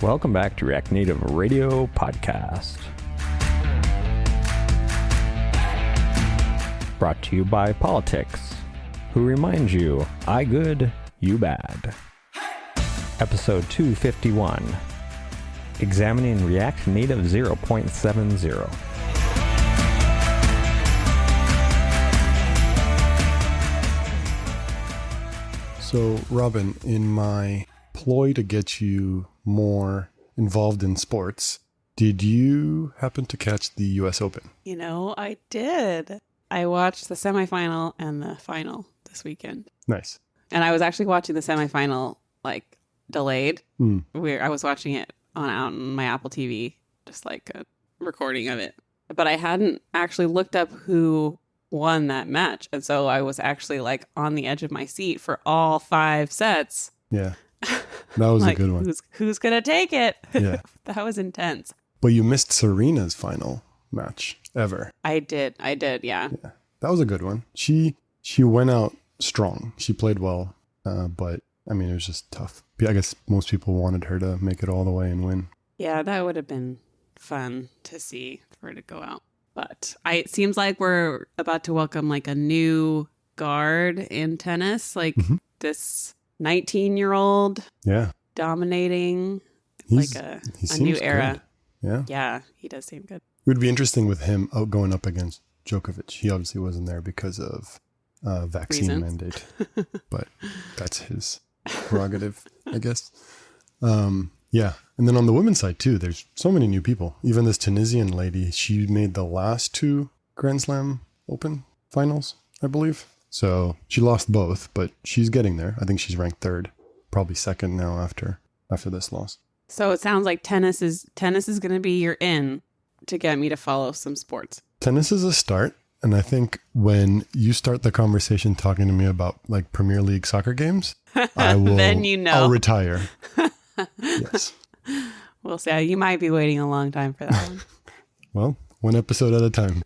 Welcome back to React Native Radio Podcast. Brought to you by Politics, who reminds you, I good, you bad. Episode 251, Examining React Native 0.70. So, Robin, in my ploy to get you more involved in sports, did you happen to catch the U.S. Open? You know, I did. I watched the semifinal and the final this weekend. Nice. And I was actually watching the semifinal, like, delayed. I was watching it out on my Apple TV, just like a recording of it. But I hadn't actually looked up who won that match. And so I was actually, like, on the edge of my seat for all 5 sets. Yeah. That was like, a good one. Who's going to take it? Yeah. That was intense. But you missed Serena's final match ever. I did, yeah. That was a good one. She went out strong. She played well, but, I mean, it was just tough. I guess most people wanted her to make it all the way and win. Yeah, that would have been fun to see for her to go out. But it seems like we're about to welcome, like, a new guard in tennis, like this 19-year-old dominating like a new era. Good. Yeah, he does seem good. It would be interesting with him going up against Djokovic. He obviously wasn't there because of vaccine mandate, but that's his prerogative, I guess. Yeah. And then on the women's side too, there's so many new people. Even this Tunisian lady, she made the last 2 Grand Slam Open finals, I believe. So she lost both, but she's getting there. I think she's ranked 3rd, probably 2nd now after this loss. So it sounds like tennis is going to be your in to get me to follow some sports. Tennis is a start. And I think when you start the conversation talking to me about like Premier League soccer games, I will, then you know. I'll retire. Yes. We'll see. You might be waiting a long time for that one. Well, one episode at a time.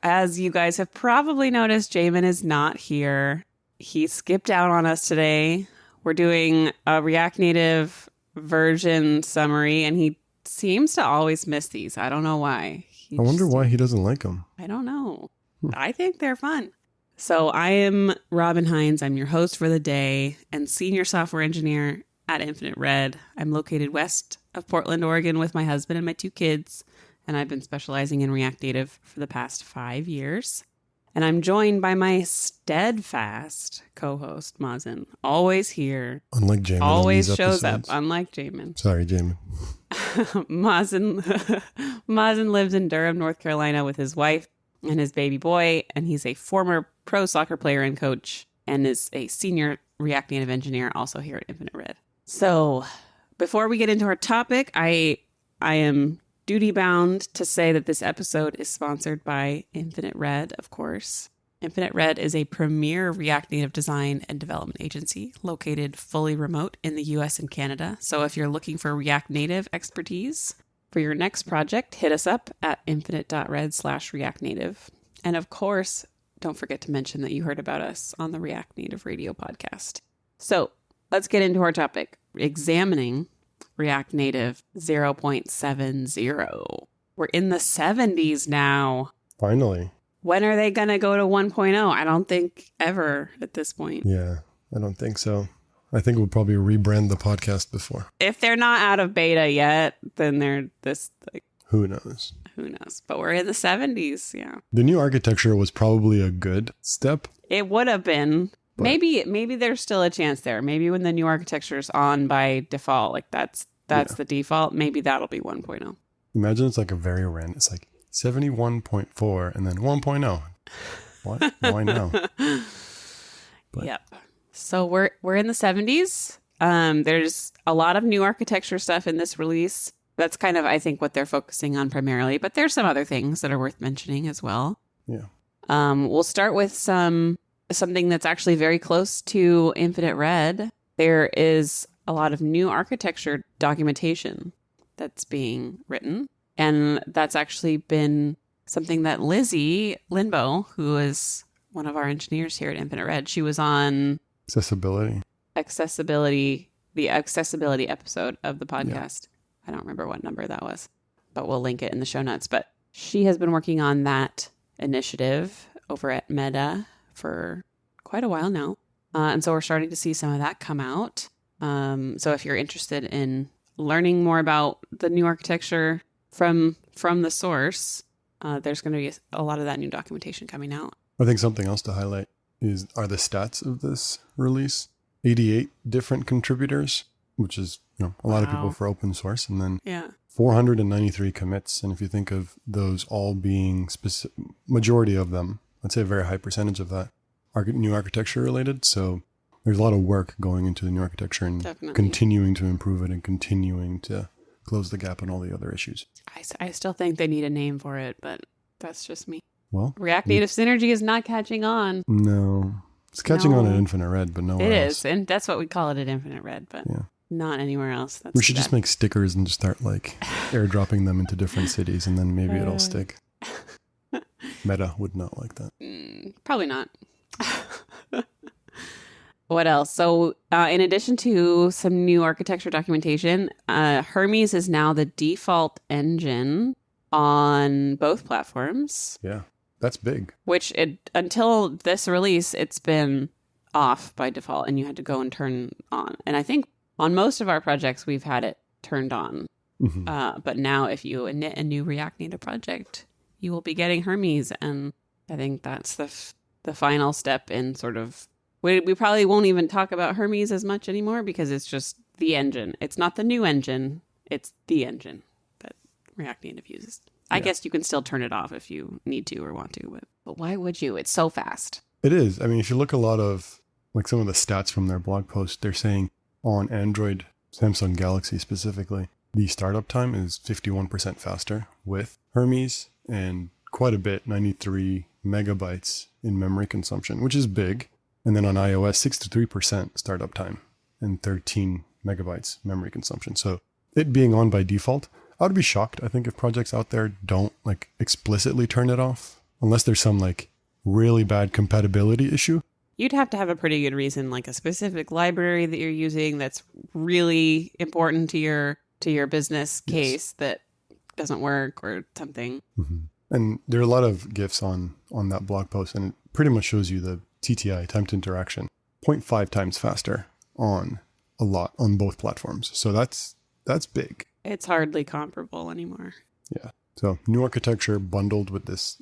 As you guys have probably noticed, Jamin is not here. He skipped out on us today. We're doing a React Native version summary, and he seems to always miss these. I don't know why. I wonder why he doesn't like them. I don't know. I think they're fun. So I am Robin Hines. I'm your host for the day and senior software engineer at Infinite Red. I'm located west of Portland, Oregon with my husband and my 2 kids. And I've been specializing in React Native for the past 5 years. And I'm joined by my steadfast co-host, Mazen. Always here. Unlike Jamin. Always shows up, unlike Jamin. Sorry, Jamin. Mazen lives in Durham, North Carolina with his wife and his baby boy. And he's a former pro soccer player and coach and is a senior React Native engineer also here at Infinite Red. So before we get into our topic, I am duty-bound to say that this episode is sponsored by Infinite Red, of course. Infinite Red is a premier React Native design and development agency located fully remote in the US and Canada. So if you're looking for React Native expertise for your next project, hit us up at infinite.red/React Native. And of course, don't forget to mention that you heard about us on the React Native Radio podcast. So let's get into our topic, examining React Native 0.70. We're in the 70s now. Finally. When are they going to go to 1.0? I don't think ever at this point. Yeah, I don't think so. I think we'll probably rebrand the podcast before. If they're not out of beta yet, then they're this, like... Who knows? Who knows? But we're in the 70s, yeah. The new architecture was probably a good step. It would have been. But maybe there's still a chance there. Maybe when the new architecture is on by default, like that's the default. Maybe that'll be 1.0. Imagine it's like a very random. It's like 71.4 and then 1.0. What? Why now? Yep. So we're in the 70s. There's a lot of new architecture stuff in this release. That's kind of, I think, what they're focusing on primarily. But there's some other things that are worth mentioning as well. Yeah. We'll start with something that's actually very close to Infinite Red. There is a lot of new architecture documentation that's being written. And that's actually been something that Lizzie Linbo, who is one of our engineers here at Infinite Red, she was on Accessibility, the accessibility episode of the podcast. I don't remember what number that was, but we'll link it in the show notes. But she has been working on that initiative over at Meta for quite a while now. And so we're starting to see some of that come out. So if you're interested in learning more about the new architecture from the source, there's going to be a lot of that new documentation coming out. I think something else to highlight are the stats of this release. 88 different contributors, which is a lot of people for open source, and then 493 commits. And if you think of those all being majority of them, I'd say a very high percentage of that are new architecture related. So there's a lot of work going into the new architecture and continuing to improve it and continuing to close the gap on all the other issues. I still think they need a name for it, but that's just me. Well, React Native Synergy is not catching on. No. It's catching on at Infinite Red, but nowhere else. It is, and that's what we call it at Infinite Red, but not anywhere else. We should just make stickers and just start airdropping them into different cities, and then maybe it'll stick. Meta would not like that. Probably not. What else? So in addition to some new architecture documentation, Hermes is now the default engine on both platforms. Yeah, that's big. Which until this release, it's been off by default, and you had to go and turn on. And I think on most of our projects, we've had it turned on. Mm-hmm. But now if you init a new React Native project, you will be getting Hermes. And I think that's the final step in sort of... We probably won't even talk about Hermes as much anymore because it's just the engine. It's not the new engine. It's the engine that React Native uses. I guess you can still turn it off if you need to or want to, but why would you? It's so fast. It is. I mean, if you look a lot of some of the stats from their blog post, they're saying on Android, Samsung Galaxy specifically, the startup time is 51% faster with Hermes and quite a bit, 93 megabytes in memory consumption, which is big. And then on iOS, 63% startup time and 13 megabytes memory consumption. So it being on by default, I would be shocked, I think, if projects out there don't explicitly turn it off, unless there's some really bad compatibility issue. You'd have to have a pretty good reason, like a specific library that you're using that's really important to your business case that doesn't work or something. Mm-hmm. And there are a lot of GIFs on that blog post, and it pretty much shows you the TTI, time to interaction, 0.5 times faster on both platforms. So that's big. It's hardly comparable anymore. Yeah. So new architecture bundled with this,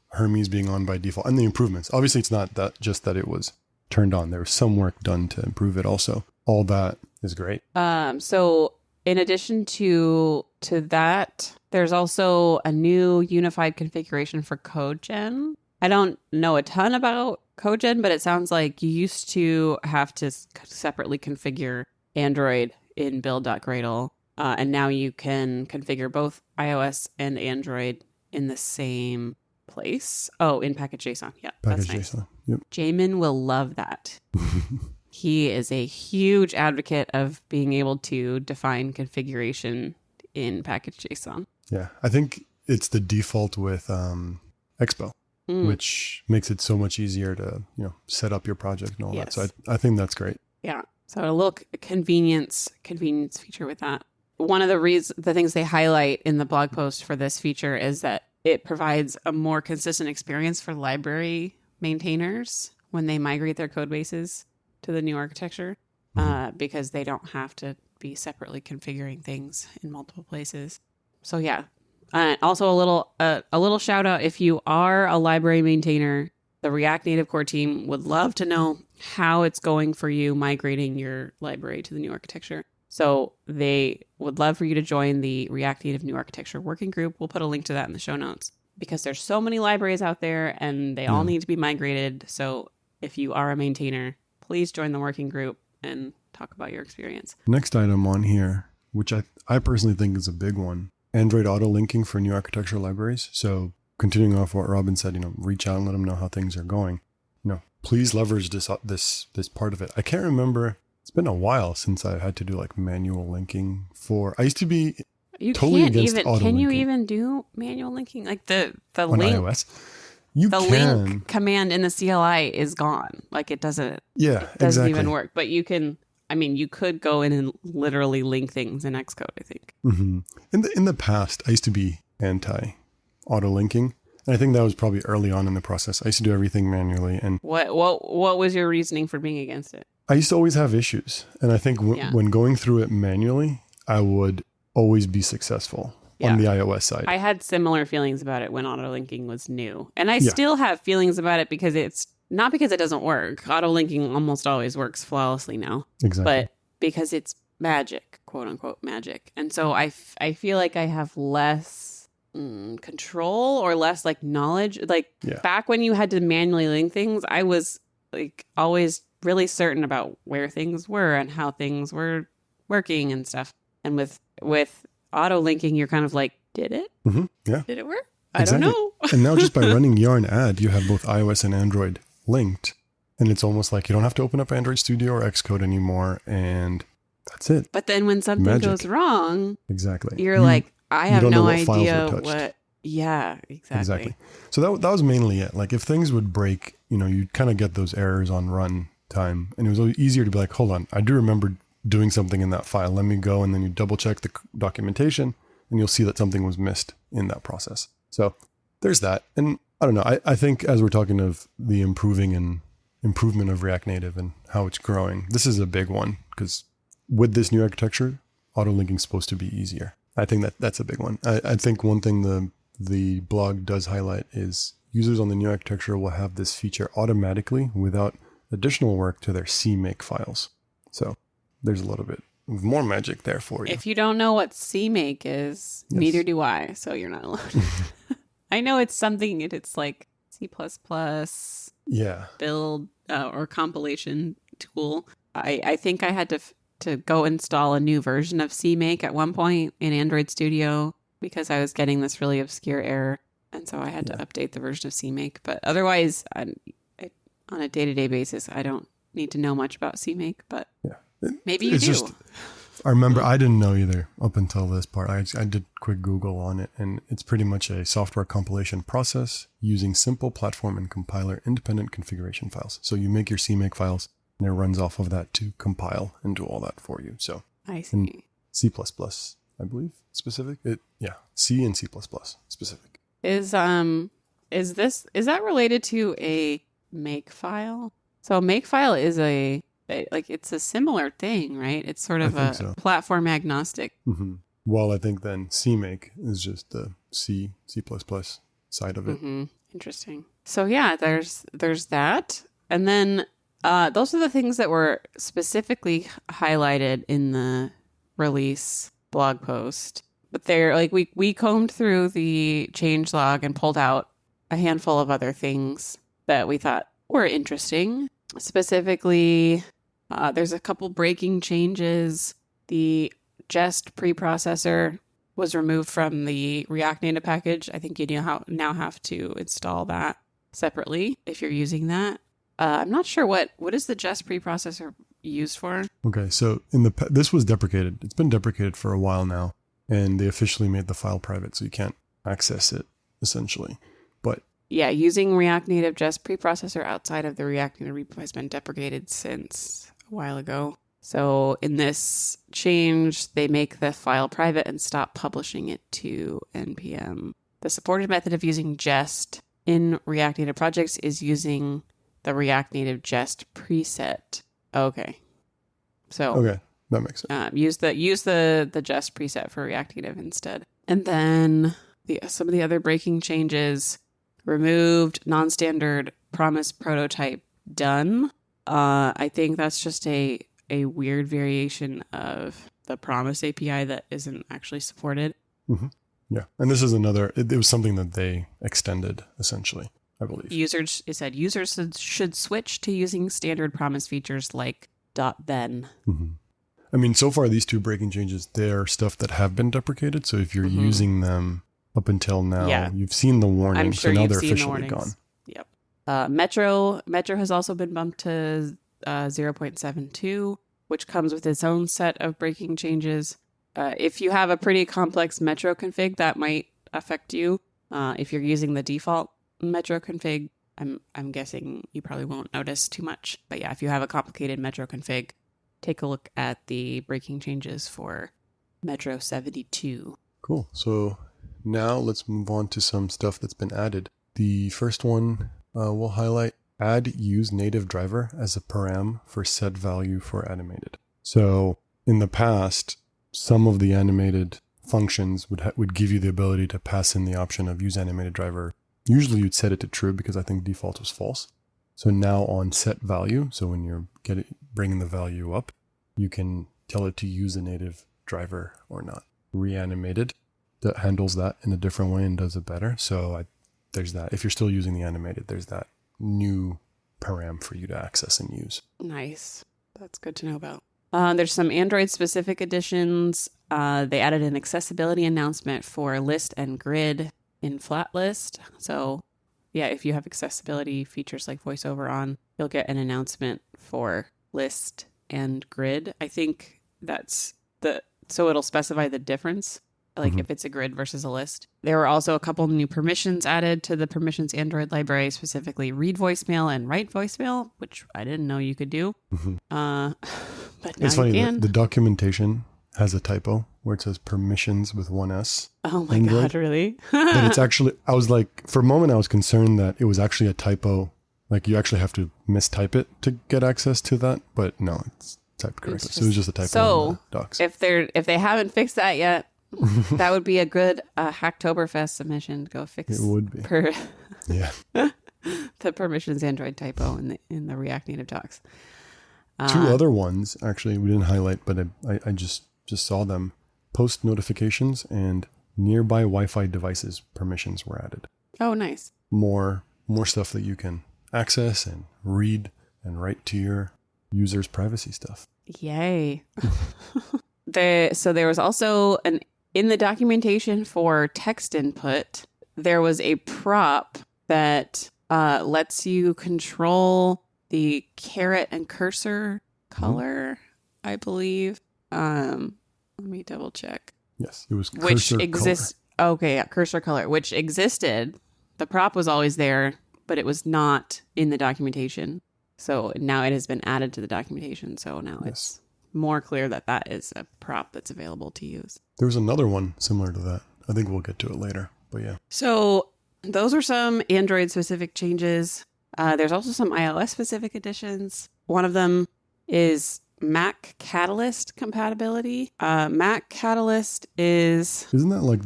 Hermes being on by default and the improvements. Obviously, it's not just that it was turned on. There was some work done to improve it also. All that is great. So in addition to that, there's also a new unified configuration for CodeGen. I don't know a ton about CodeGen, but it sounds like you used to have to separately configure Android in build.gradle. And now you can configure both iOS and Android in the same place. Oh, in package.json. Yeah, that's nice. JSON. Yep. Jamin will love that. He is a huge advocate of being able to define configuration in package.json. Yeah, I think it's the default with Expo, which makes it so much easier to set up your project and all that. So I think that's great. Yeah. So a little convenience feature with that. One of the things they highlight in the blog post for this feature is that it provides a more consistent experience for library maintainers when they migrate their code bases to the new architecture, because they don't have to be separately configuring things in multiple places. So yeah. Also a little shout out, if you are a library maintainer, the React Native core team would love to know how it's going for you migrating your library to the new architecture. So they would love for you to join the React Native New Architecture Working Group. We'll put a link to that in the show notes because there's so many libraries out there and they all need to be migrated. So if you are a maintainer, please join the working group and talk about your experience. Next item on here, which I personally think is a big one, Android auto linking for new architecture libraries. So continuing off what Robin said, reach out and let them know how things are going. Please leverage this part of it. I can't remember. It's been a while since I had to do manual linking I used to be You totally can't against even. auto Can you linking. even do manual linking? Like the On link, iOS? You the can. link command in the CLI is gone. Like it doesn't. Yeah, It doesn't exactly. even work. But you can. I mean, you could go in and literally link things in Xcode, I think. Mm-hmm. In the past, I used to be anti auto linking, and I think that was probably early on in the process. I used to do everything manually, and What was your reasoning for being against it? I used to always have issues. And I think when going through it manually, I would always be successful on the iOS side. I had similar feelings about it when auto linking was new, and I still have feelings about it because it's not because it doesn't work. Auto linking almost always works flawlessly now. Exactly. But because it's magic, quote unquote magic. And so I feel like I have less control or less like knowledge. Like back when you had to manually link things, I was like always really certain about where things were and how things were working and stuff. And with auto linking, you're kind of like, did it? Mm-hmm. Yeah. Did it work? Exactly. I don't know. And now just by running yarn add, you have both iOS and Android linked. And it's almost like you don't have to open up Android Studio or Xcode anymore. And that's it. But then when something goes wrong, exactly, you're like, I have no idea what. Yeah, exactly. So that was mainly it. Like if things would break, you'd kind of get those errors on run time. And it was always easier to be like, hold on, I do remember doing something in that file. Let me go. And then you double check the documentation and you'll see that something was missed in that process. So there's that. And I don't know. I think as we're talking of the improvement of React Native and how it's growing, this is a big one because with this new architecture, auto linking is supposed to be easier. I think that's a big one. I think one thing the blog does highlight is users on the new architecture will have this feature automatically without additional work to their CMake files. So there's a little bit more magic there for you. If you don't know what CMake is, neither do I. So you're not alone. I know it's something, it's like C++ build or compilation tool. I think I had to go install a new version of CMake at one point in Android Studio because I was getting this really obscure error. And so I had to update the version of CMake. But otherwise, on a day-to-day basis, I don't need to know much about CMake, but maybe you do. I remember I didn't know either up until this part. I did quick Google on it, and it's pretty much a software compilation process using simple platform and compiler independent configuration files. So you make your CMake files, and it runs off of that to compile and do all that for you. So I see. C++, I believe, specific. C and C++ specific. Is that related to a Makefile? So a Makefile is it's a similar thing, right? It's sort of a platform agnostic. Mm-hmm. Well, I think then CMake is just the C++ side of it. Mm-hmm. Interesting. So yeah, there's that. And then those are the things that were specifically highlighted in the release blog post. But they're like, we combed through the changelog and pulled out a handful of other things that we thought were interesting. Specifically, there's a couple breaking changes. The Jest preprocessor was removed from the React Native package. I think you now have to install that separately if you're using that. I'm not sure what is the Jest preprocessor used for. Okay, so this was deprecated. It's been deprecated for a while now, and they officially made the file private, so you can't access it essentially. But yeah, using React Native Jest preprocessor outside of the React Native repo has been deprecated since a while ago. So in this change, they make the file private and stop publishing it to NPM. The supported method of using Jest in React Native projects is using the React Native Jest preset. Okay. Okay, that makes sense. Use the Jest preset for React Native instead. And then some of the other breaking changes: removed non-standard promise prototype done. I think that's just a weird variation of the promise API that isn't actually supported. Mm-hmm. Yeah, and this is it was something that they extended essentially, I believe. It said users should switch to using standard promise features like .then. Mm-hmm. I mean, so far these two breaking changes, they're stuff that have been deprecated. So if you're using them up until now, you've seen the warning. I'm sure so now you've they're seen officially the gone. Yep. Metro has also been bumped to 0.72, which comes with its own set of breaking changes. If you have a pretty complex Metro config, that might affect you. If you're using the default Metro config, I'm guessing you probably won't notice too much. But yeah, if you have a complicated Metro config, take a look at the breaking changes for Metro 72. Cool. So now let's move on to some stuff that's been added. The first one we'll highlight: add use native driver as a param for set value for animated. So in the past, some of the animated functions would give you the ability to pass in the option of use animated driver. Usually you'd set it to true because I think default was false. So now on set value, so when you're bringing the value up, you can tell it to use a native driver or not. Reanimated, that handles that in a different way and does it better. So there's that. If you're still using the animated, there's that new param for you to access and use. Nice. That's good to know about. There's some Android-specific additions. They added an accessibility announcement for list and grid in flat list. So yeah, if you have accessibility features like VoiceOver on, you'll get an announcement for list and grid. I think so it'll specify the difference, like if it's a grid versus a list. There were also a couple new permissions added to the permissions Android library, specifically read voicemail and write voicemail, which I didn't know you could do. But now it's funny, you can. the documentation has a typo where it says permissions with one S. Oh my Android. God, really? But it's actually, I was like, for a moment I was concerned that it was actually a typo. Like you actually have to mistype it to get access to that. But no, it's typed correctly. So it was just a typo in the docs. If they haven't fixed that yet, that would be a good Hacktoberfest submission to go fix. It would be. Yeah. The permissions Android typo in the React Native docs. Two other ones, actually, we didn't highlight, but I just saw them. Post notifications and nearby Wi-Fi devices permissions were added. Oh, nice. More stuff that you can access and read and write to your users' privacy stuff. Yay. So there was also in the documentation for text input, there was a prop that lets you control the caret and cursor color, I believe. Let me double check. Yes, it was cursor color. Okay, yeah, cursor color, which existed. The prop was always there, but it was not in the documentation. So now it has been added to the documentation. So now it's more clear that is a prop that's available to use. There was another one similar to that. I think we'll get to it later, but yeah. So those are some Android-specific changes. There's also some iOS-specific additions. One of them is Mac Catalyst compatibility. Mac Catalyst Isn't that like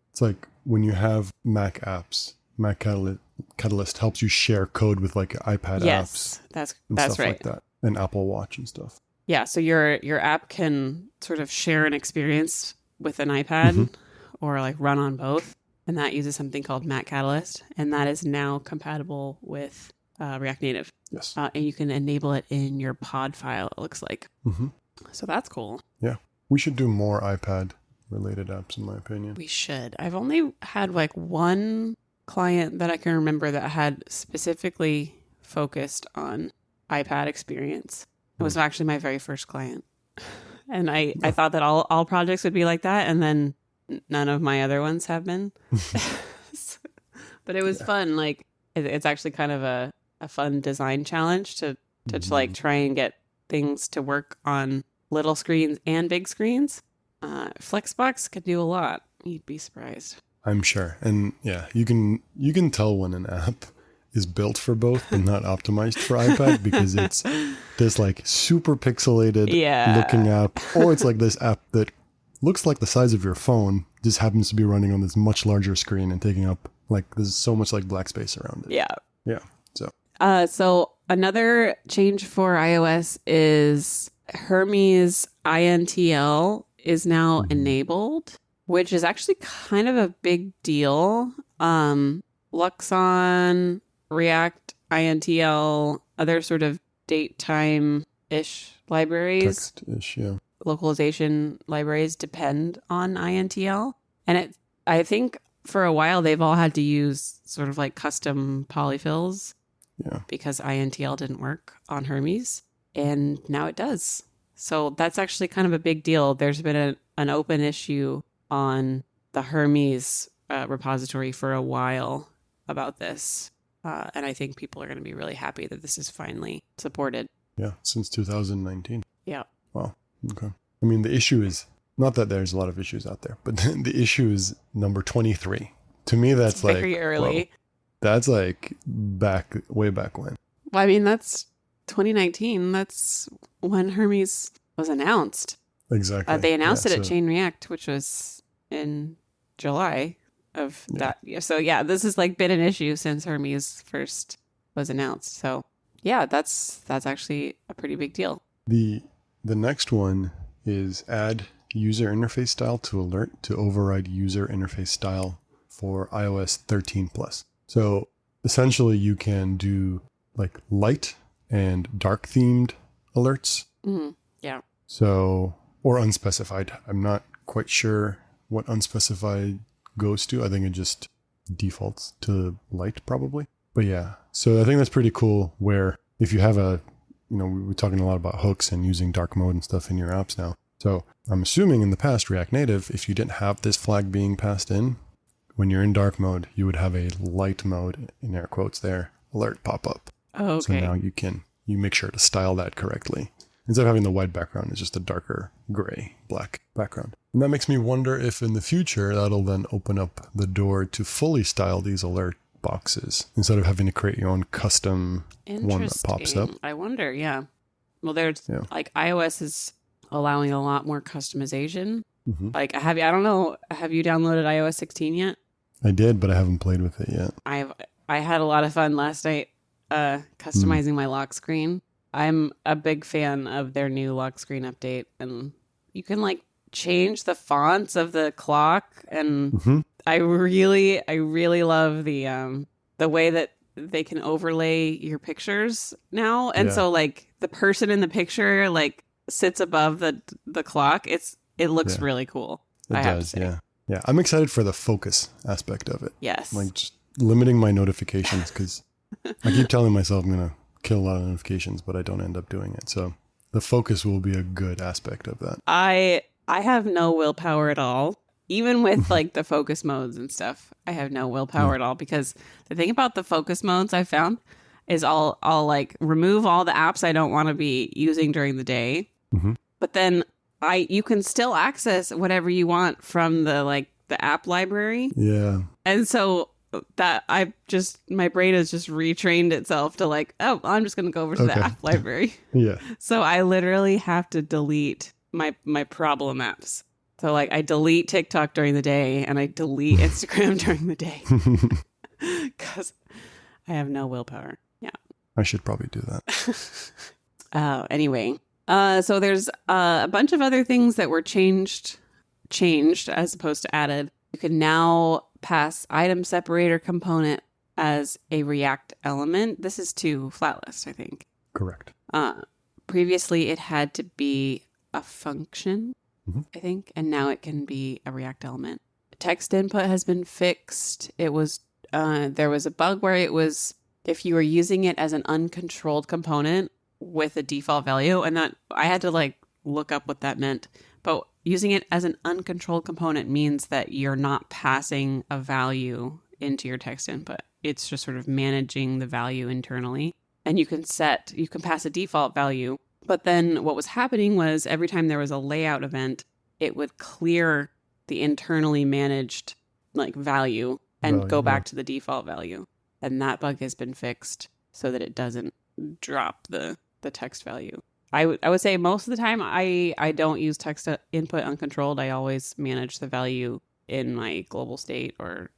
it's like when you have Mac apps, Mac Catalyst helps you share code with like iPad apps. That's stuff right. Like that. And Apple Watch and stuff. Yeah, so your app can sort of share an experience with an iPad or like run on both. And that uses something called Mac Catalyst. And that is now compatible with React Native. Yes. And you can enable it in your pod file, it looks like. So that's cool. Yeah. We should do more iPad related apps, in my opinion. We should. I've only had like one client that I can remember that had specifically focused on iPad experience. It was actually my very first client. And I thought that all projects would be like that. And then none of my other ones have been. But it was fun. Like it's actually kind of a fun design challenge to like try and get things to work on little screens and big screens. Flexbox could do a lot. You'd be surprised. I'm sure. And yeah, you can tell when an app is built for both and not optimized for iPad because it's this like super pixelated looking app, or it's like this app that looks like the size of your phone, just happens to be running on this much larger screen and taking up like there's so much like black space around it. Yeah. So another change for iOS is Hermes INTL is now enabled, which is actually kind of a big deal. Luxon, React, INTL, other sort of date time-ish libraries. Text-ish, yeah. Localization libraries depend on INTL. And I think for a while they've all had to use sort of like custom polyfills. Yeah. Because INTL didn't work on Hermes. And now it does. So that's actually kind of a big deal. There's been an open issue on the Hermes repository for a while about this. And I think people are going to be really happy that this is finally supported. Yeah, since 2019. Yeah. Wow. Okay. I mean, the issue is not that there's a lot of issues out there, but the issue is number 23. To me, that's It's like very early. whoa, that's like way back when. Well, I mean, that's 2019. That's when Hermes was announced. Exactly. They announced it at Chain React, which was in July of that year. So yeah, this has like been an issue since Hermes first was announced. So yeah, that's actually a pretty big deal. The next one is add user interface style to alert to override user interface style for iOS 13 plus. So essentially you can do like light and dark themed alerts. Mm-hmm. Yeah. So, or unspecified. I'm not quite sure what unspecified goes to. I think it just defaults to light probably. But yeah, so I think that's pretty cool where if you have we're talking a lot about hooks and using dark mode and stuff in your apps now. So I'm assuming in the past React Native, if you didn't have this flag being passed in, when you're in dark mode, you would have a light mode, in air quotes there, alert pop up. Oh, okay. So now you make sure to style that correctly. Instead of having the white background, it's just a darker gray, black background. And that makes me wonder if in the future, that'll then open up the door to fully style these alert boxes instead of having to create your own custom one that pops up. I wonder, yeah. Well, there's like iOS is allowing a lot more customization. Mm-hmm. Like, I don't know, have you downloaded iOS 16 yet? I did, but I haven't played with it yet. I had a lot of fun last night customizing my lock screen. I'm a big fan of their new lock screen update, and you can like change the fonts of the clock, and I really love the way that they can overlay your pictures now, and so like the person in the picture like sits above the clock. It looks really cool. It have does, to say. yeah. I'm excited for the focus aspect of it. Yes, like just limiting my notifications because I keep telling myself I'm gonna kill a lot of notifications, but I don't end up doing it. So the focus will be a good aspect of that. I have no willpower at all. Even with like the focus modes and stuff, I have no willpower at all, because the thing about the focus modes I found is I'll like remove all the apps I don't want to be using during the day. Mm-hmm. But then you can still access whatever you want from the app library. Yeah. And so that my brain has just retrained itself to like, oh, I'm just going to go over to the app library. Yeah. So I literally have to delete my problem apps. So like I delete TikTok during the day and I delete Instagram during the day because I have no willpower. Yeah. I should probably do that. Anyway, so there's a bunch of other things that were changed as opposed to added. You can now pass item separator component as a React element. This is to Flatlist, I think. Correct. Previously, it had to be a function, I think, and now it can be a React element. Text input has been fixed. It was there was a bug where it was if you were using it as an uncontrolled component with a default value, and that I had to like look up what that meant. But using it as an uncontrolled component means that you're not passing a value into your text input. It's just sort of managing the value internally. And you can pass a default value. But then what was happening was every time there was a layout event, it would clear the internally managed like value and go back to the default value. And that bug has been fixed so that it doesn't drop the text value. I would say most of the time I don't use text input uncontrolled. I always manage the value in my global state or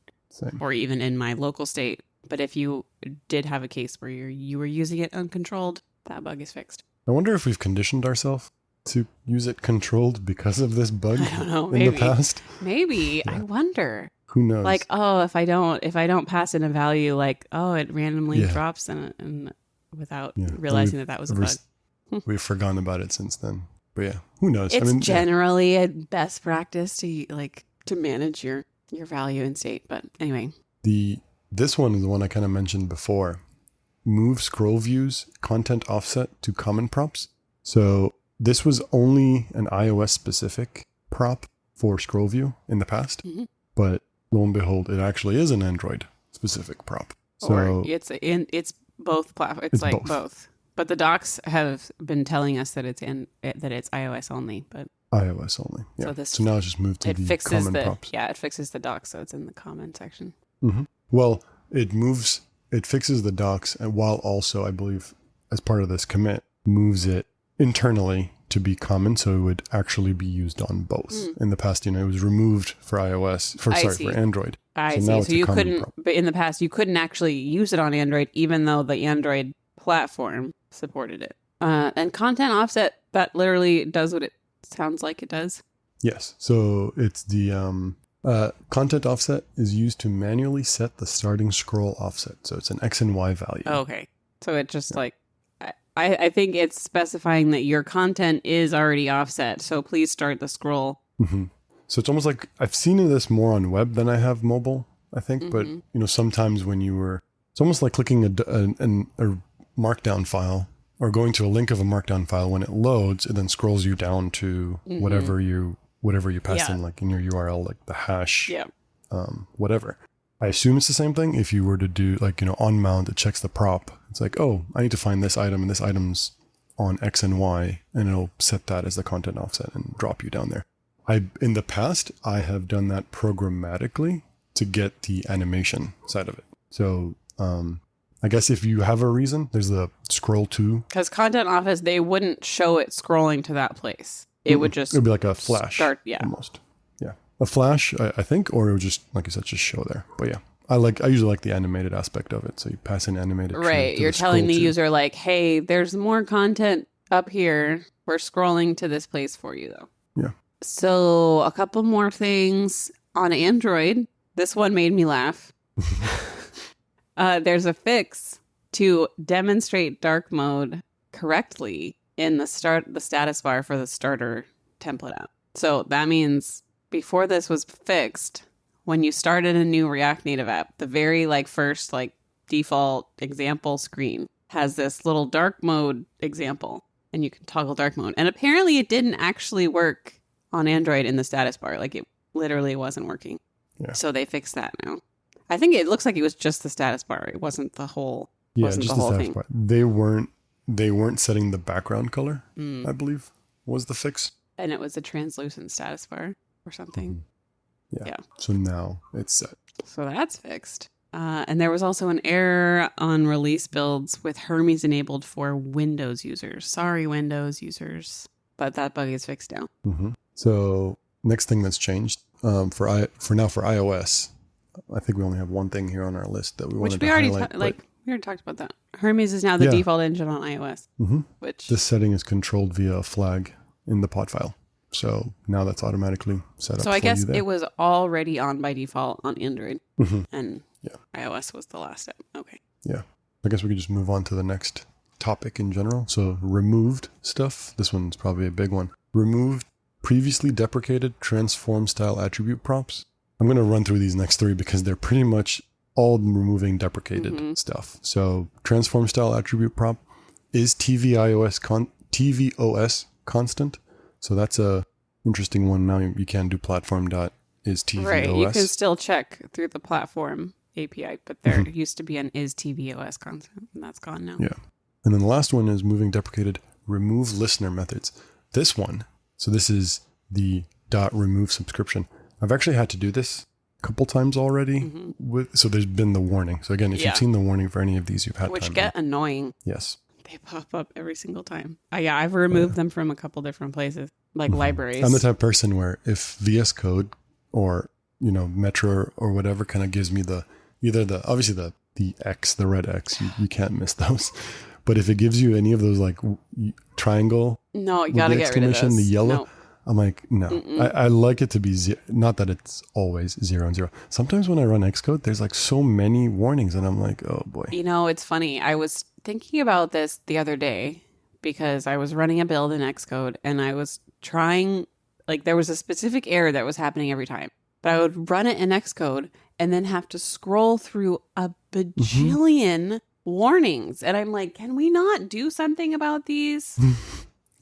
even in my local state. But if you did have a case where you were using it uncontrolled, that bug is fixed. I wonder if we've conditioned ourselves to use it controlled because of this bug I don't know, in the past. Maybe. Yeah. I wonder. Who knows? Like, oh, if I don't pass in a value, like, oh, it randomly drops and without realizing that was a bug. We've forgotten about it since then. But yeah, who knows? It's generally a best practice to manage your value and state. But anyway. This one is the one I kind of mentioned before. Move scroll views content offset to common props. So this was only an iOS specific prop for scroll view in the past, but lo and behold, it actually is an Android specific prop. So or it's both platforms. It's like both. But the docs have been telling us that it's iOS only, but iOS only. Yeah. So now it's just moved to the common props. Yeah, it fixes the docs, so it's in the comment section. Well, it fixes the docs, and while also, I believe, as part of this commit, moves it internally to be common, so it would actually be used on both. In the past, it was removed for iOS, for Android. I see. So you couldn't, but in the past, you couldn't actually use it on Android, even though the Android platform supported it. And content offset, that literally does what it sounds like it does. Yes. So it's the content offset is used to manually set the starting scroll offset. So it's an X and Y value. Okay. So it just I think it's specifying that your content is already offset. So please start the scroll. So it's almost like I've seen this more on web than I have mobile, I think. But, sometimes when it's almost like clicking a markdown file or going to a link of a markdown file. When it loads, it then scrolls you down to whatever you passed in, like in your URL, like the hash, whatever. I assume it's the same thing. If you were to do on mount, it checks the prop. It's like, oh, I need to find this item, and this item's on X and Y, and it'll set that as the content offset and drop you down there. In the past, I have done that programmatically to get the animation side of it. So, I guess if you have a reason, there's the scroll to. Because content offset, they wouldn't show it scrolling to that place. It would just. It would be like a flash. Almost. Yeah. A flash, I think, or it would just, like you said, just show there. But yeah, I usually like the animated aspect of it. So you pass in animated. Right. You're telling the user like, hey, there's more content up here. We're scrolling to this place for you though. Yeah. So a couple more things on Android. This one made me laugh. There's a fix to demonstrate dark mode correctly in the status bar for the starter template app. So that means before this was fixed, when you started a new React Native app, the very first default example screen has this little dark mode example, and you can toggle dark mode. And apparently it didn't actually work on Android in the status bar. It literally wasn't working. Yeah. So they fixed that now. I think it looks like it was just the status bar. It wasn't the whole. Yeah, just the status bar. They weren't setting the background color. I believe was the fix. And it was a translucent status bar or something. Yeah. So now it's set. So that's fixed. And there was also an error on release builds with Hermes enabled for Windows users. Sorry, Windows users, but that bug is fixed now. So next thing that's changed for iOS. I think we only have one thing here on our list that we wanted to highlight. We already talked about that. Hermes is now the default engine on iOS. Which this setting is controlled via a flag in the pod file. So now that's automatically set up. So I guess it was already on by default on Android, and iOS was the last step. Okay. Yeah. I guess we could just move on to the next topic in general. So removed stuff. This one's probably a big one. Removed previously deprecated transform style attribute props. I'm going to run through these next three because they're pretty much all removing deprecated stuff. So transform style attribute prop is tvOS constant. So that's a interesting one. Now you can do platform.isTVOS. Right. You can still check through the platform API, but there used to be an isTVOS constant, and that's gone now. Yeah. And then the last one is moving deprecated remove listener methods. This one, so this is the .remove subscription. I've actually had to do this a couple times already. So there's been the warning. So again, if you've seen the warning for any of these, you've had which get annoying. Yes. They pop up every single time. I've removed them from a couple different places, like libraries. I'm the type of person where if VS Code or, Metro or whatever kind of gives me obviously the X, the red X, you can't miss those. But if it gives you any of those triangle, no, you got to get rid of those. The yellow. No. I'm like, no, I like it to be not that it's always 0 and 0. Sometimes when I run Xcode, there's so many warnings and I'm like, oh boy. It's funny. I was thinking about this the other day because I was running a build in Xcode and I was trying, there was a specific error that was happening every time, but I would run it in Xcode and then have to scroll through a bajillion warnings. And I'm like, can we not do something about these?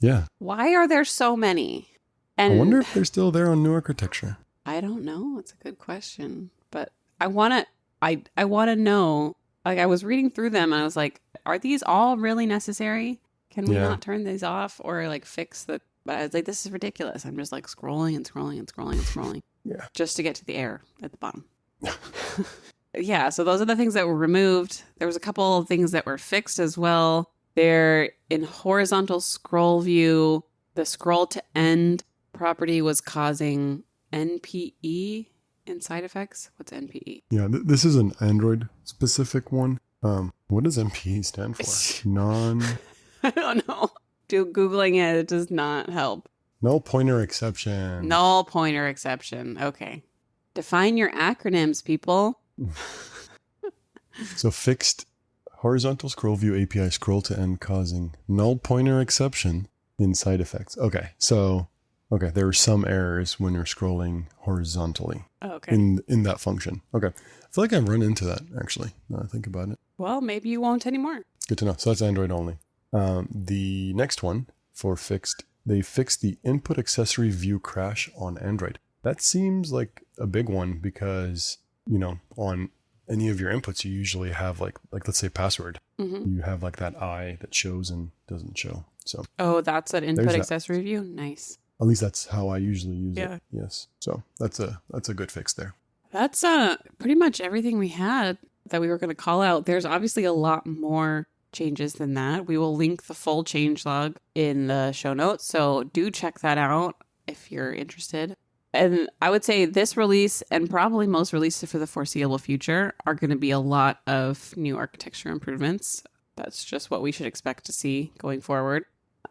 Yeah. Why are there so many? And I wonder if they're still there on new architecture. I don't know. It's a good question. But I want to know. Like, I was reading through them and I was like, are these all really necessary? Can we not turn these off or like fix the... But I was like, this is ridiculous. I'm just like scrolling and scrolling and scrolling and scrolling. Yeah. Just to get to the air at the bottom. Yeah, so those are the things that were removed. There was a couple of things that were fixed as well. They're in horizontal scroll view. The scroll to end property was causing NPE in side effects. What's NPE? Yeah, this is an Android specific one. What does NPE stand for? I don't know. Googling it does not help. Null pointer exception. Null pointer exception. Okay. Define your acronyms, people. So fixed horizontal scroll view API scroll to end causing null pointer exception in side effects. Okay. So, there are some errors when you're scrolling horizontally in that function. Okay. I feel like I've run into that actually, now that I think about it. Well, maybe you won't anymore. Good to know. So that's Android only. The next one for they fixed the input accessory view crash on Android. That seems like a big one because, on any of your inputs, you usually have like let's say password. Mm-hmm. You have like that eye that shows and doesn't show. So. Oh, that's an input accessory view. Nice. At least that's how I usually use it. Yes. So that's a good fix there. That's pretty much everything we had that we were going to call out. There's obviously a lot more changes than that. We will link the full changelog in the show notes. So do check that out if you're interested. And I would say this release and probably most releases for the foreseeable future are going to be a lot of new architecture improvements. That's just what we should expect to see going forward,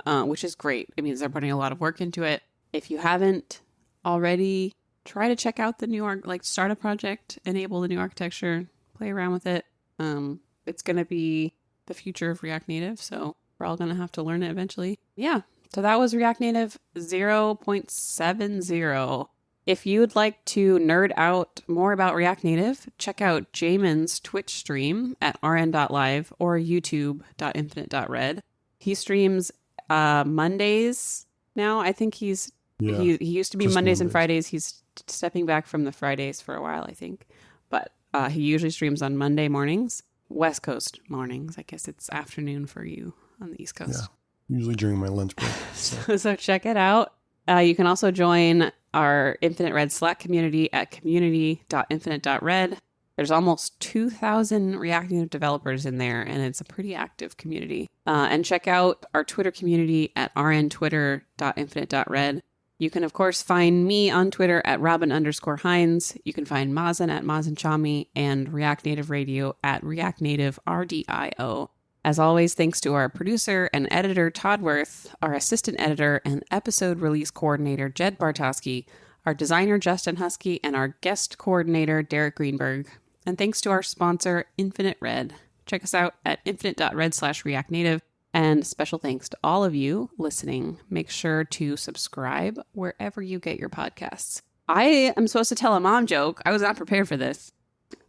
which is great. It means they're putting a lot of work into it. If you haven't already, try to check out the new start a project, enable the new architecture, play around with it. It's going to be the future of React Native, so we're all going to have to learn it eventually. Yeah, so that was React Native 0.70. If you'd like to nerd out more about React Native, check out Jamin's Twitch stream at rn.live or youtube.infinite.red. He streams Mondays now. I think he used to be Mondays and Fridays. He's stepping back from the Fridays for a while, I think. But he usually streams on Monday mornings. West Coast mornings. I guess it's afternoon for you on the East Coast. Yeah, usually during my lunch break. So check it out. You can also join our Infinite Red Slack community at community.infinite.red. There's almost 2,000 React Native developers in there, and it's a pretty active community. And check out our Twitter community at rntwitter.infinite.red. You can, of course, find me on Twitter at Robin_Hines. You can find Mazen at MazenChami and React Native Radio at React Native RDIO. As always, thanks to our producer and editor, Todd Worth, our assistant editor and episode release coordinator, Jed Bartoski, our designer, Justin Husky, and our guest coordinator, Derek Greenberg. And thanks to our sponsor, Infinite Red. Check us out at infinite.red/React Native. And special thanks to all of you listening. Make sure to subscribe wherever you get your podcasts. I am supposed to tell a mom joke. I was not prepared for this.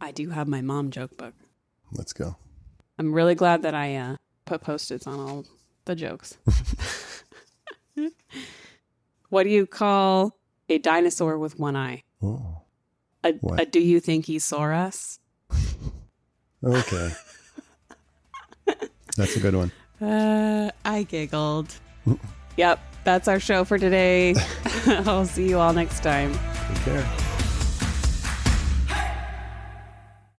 I do have my mom joke book. Let's go. I'm really glad that I put Post-its on all the jokes. What do you call a dinosaur with one eye? Oh. A do you think he saw us? Okay. That's a good one. I giggled. Yep, that's our show for today. I'll see you all next time. Take care.